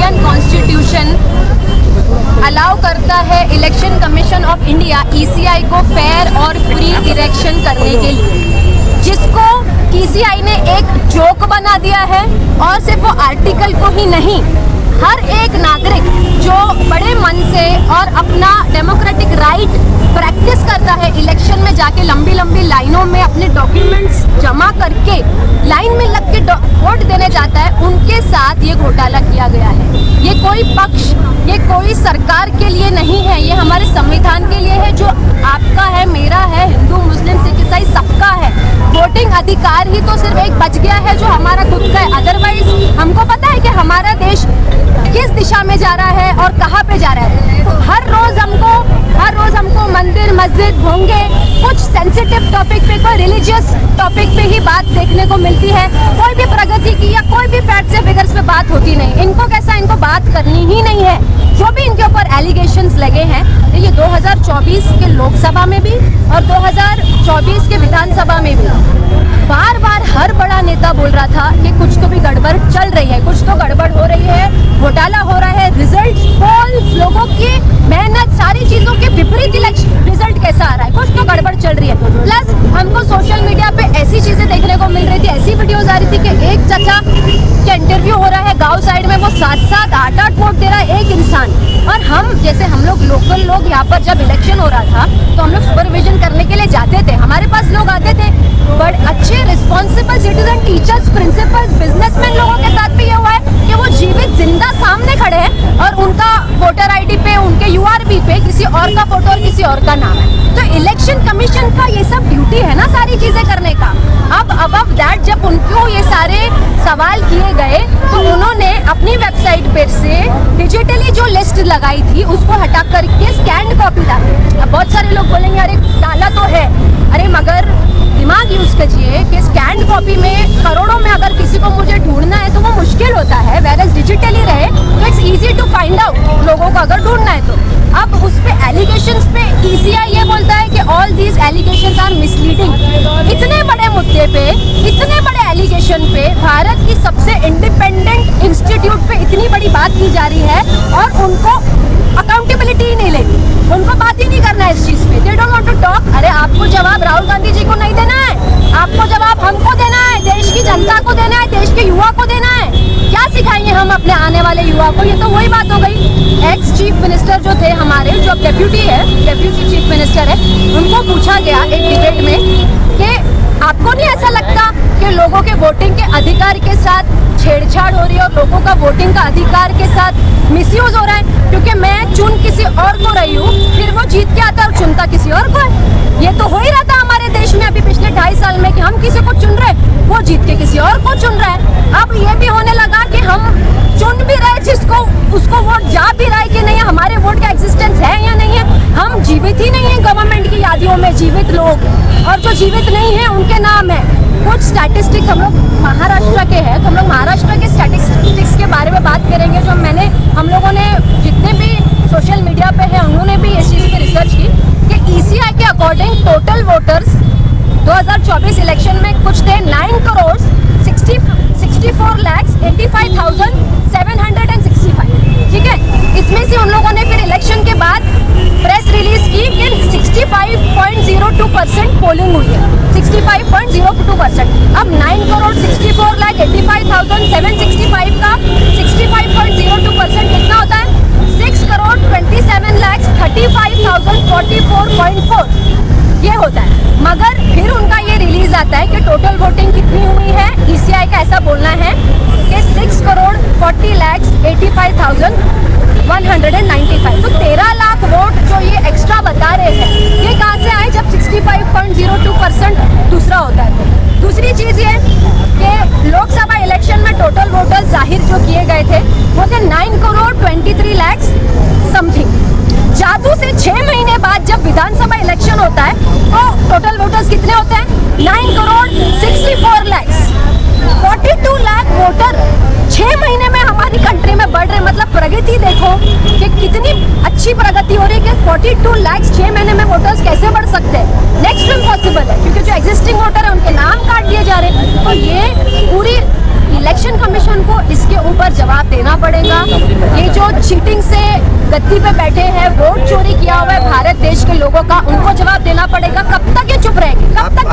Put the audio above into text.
Indian constitution allow करता है election commission of India ECI को फेयर और फ्री इलेक्शन करने के लिए, जिसको ECI ने एक जोक बना दिया है। और सिर्फ वो आर्टिकल को ही नहीं, हर एक नागरिक जो बड़े मन से और अपना डेमोक्रेटिक राइट प्रैक्टिस करता है, इलेक्शन में जाके लंबी लंबी लाइनों में अपने डॉक्यूमेंट्स जमा करके लाइन में लग के वोट देने जाता है, उनके साथ ये घोटाला किया गया है। ये कोई पक्ष, ये कोई सरकार के लिए नहीं है, ये हमारे संविधान के लिए है, जो आपका है, मेरा है, हिंदू मुस्लिम सिख ईसाई सबका है। वोटिंग अधिकार ही तो सिर्फ एक बच गया है जो हमारा खुद का है। अदरवाइज हमको पता है कि हमारा देश किस दिशा में जा रहा है और कहाँ पे जा रहा है। हर रोज हमको मंदिर मस्जिद होंगे, कुछ सेंसिटिव टॉपिक पे, कोई रिलीजियस टॉपिक पे ही बात देखने को मिलती है। कोई भी प्रगति की या कोई भी फैक्ट्स या फिगर्स पे बात होती नहीं। इनको कैसा, इनको बात करनी ही नहीं है। जो भी इनके ऊपर एलिगेशंस लगे हैं, ये 2024 के लोकसभा में भी और 2024 के विधानसभा में भी बार बार हर बड़ा नेता बोल रहा था कि कुछ तो भी गड़बड़ चल रही है, कुछ तो गड़बड़ हो रही है, घोटाला हो रहा है, रिजल्ट्स, पोल्स, लोगों की मेहनत, सारी चीजों के विपरीत इलेक्शन रिजल्ट कैसा आ रहा है, कुछ तो गड़बड़ चल रही है। प्लस हमको सोशल मीडिया पे ऐसी चीजें देखने को मिल रही थी, ऐसी वीडियोज आ रही थी कि एक चाचा का इंटरव्यू हो रहा है गाँव साइड में, वो 7-7, 8-8 वोट दे रहा है एक इंसान। और हम जैसे हम लोग लोकल लोग यहाँ पर जब इलेक्शन हो रहा था तो हम लोग सुपरविजन करने के लिए जाते थे, हमारे पास लोग आते थे, बड़े अच्छे responsible citizen, teachers, principles, businessman लोगों के साथ भी ये हुआ है कि वो जीवित जिंदा सामने खड़े हैं और उनका वोटर ID पे, उनके URB पे किसी और का फोटो और किसी और का नाम है। तो इलेक्शन कमीशन का ये सब ड्यूटी है ना सारी चीजें करने का। अब अबव दैट जब उनको ये सारे सवाल किए गए तो उन्होंने अपनी वेबसाइट पर से डिजिटली जो लिस्ट लगाई थी उसको हटा करके स्कैन कॉपी डाली। अब बहुत सारे लोग बोलेंगे अरे डाला तो है, अरे मगर दिमाग यूज कीजिए कि स्कैन कॉपी में करोड़ों में अगर किसी को मुझे ढूंढना है तो वो मुश्किल होता है, वेरएस डिजिटली रहे तो it's easy to find out लोगों को अगर ढूंढना है तो। अब उस पे एलिगेशंस पे ECI ये बोलता है कि all these allegations are misleading. इतने बड़े मुद्दे पे, इतने बड़े एलिगेशन पे, भारत की सबसे इंडिपेंडेंट इंस्टीट्यूट पे इतनी बड़ी बात की जा रही है और उनको अकाउंटेबिलिटी ही नहीं लेनी, उनको बात ही नहीं करना है इस चीज पे। They don't want to talk. अरे आपको जवाब राहुल गांधी जी को नहीं देना है, आपको जवाब हमको देना है, देश की जनता को देना है, देश के युवा को देना है। क्या सिखाएंगे हम अपने आने वाले युवा को? ये तो वही बात हो गई। एक्स चीफ मिनिस्टर जो थे हमारे, जो अब डेप्यूटी चीफ मिनिस्टर है, उनको पूछा गया एक डिबेट में कि आपको नहीं ऐसा लगता कि लोगों के वोटिंग के अधिकार के साथ छेड़छाड़ हो रही है और लोगों का वोटिंग का अधिकार के साथ मिसयूज हो रहा है, क्योंकि मैं चुन किसी और को रही हूँ, फिर वो जीत के आता है और चुनता किसी और को है। ये तो हो ही रहा था हमारे देश में अभी पिछले 2.5 साल में कि हम किसी को चुन रहे, वो जीत के किसी और को चुन रहा है। अब ये भी होने लगा कि हम चुन भी रहे जिसको, उसको वोट जा भी रहा है कि नहीं, हमारे वोट का एग्जिस्टेंस है या नहीं है। हम जीवित ही नहीं है गवर्नमेंट की यादियों में, जीवित लोग, और जो जीवित नहीं है उनके नाम है। कुछ स्टैटिस्टिक्स हम लोग महाराष्ट्र के हैं, तो हम लोग महाराष्ट्र के स्टैटिस्टिक्स के बारे में बात करेंगे, जो हम लोगों ने जितने भी सोशल मीडिया पे हैं उन्होंने भी इस चीज़ पे रिसर्च की कि ECI के अकॉर्डिंग टोटल वोटर्स 2024 इलेक्शन में कुछ थे 9,64,85,765, ठीक है। इसमें से उन लोगों ने फिर इलेक्शन के बाद प्रेस रिलीज की कि 65.02% पोलिंग हुई है, 65.02%। अब 9,64,85,765 का 65.02% कितना होता है? 6,27,35,044.4 ये होता है। मगर फिर उनका ये रिलीज आता है कि टोटल वोटिंग कितनी हुई है। ECI का ऐसा बोलना है कि 6,40,85,195। तो 13 लाख वोट जो ये एक्स्ट्रा बता रहे हैं, ये कहाँ से आए जब 65.02% दूसरा होता है। तो दूसरी चीज ये कि लोकसभा इलेक्शन में टोटल वोटर्स जाहिर जो किए गए थे वो थे 9,23 लाख समथिंग। जादू से 6 महीने बाद जब विधानसभा इलेक्शन होता है तो टोटल वोटर्स कितने होते हैं? 9,64 लाख। 42 लाख वोटर 6 महीने में हमारी कंट्री में बढ़ रहे। मतलब प्रगति देखो कि कितनी अच्छी प्रगति हो रही है कि 42 लाख 6 महीने में वोटर्स कैसे बढ़ सकते हैं? नेक्स्ट इम्पॉसिबल है, क्योंकि जो एग्जिस्टिंग वोटर है उनके नाम काट दिए जा रहे हैं। तो ये पूरी इलेक्शन कमीशन को इसके ऊपर जवाब देना पड़ेगा। ये जो चीटिंग से गद्दी पे बैठे हैं, वोट चोरी किया हुआ है भारत देश के लोगों का, उनको जवाब देना पड़ेगा। कब तक ये चुप रहेंगे? कब तक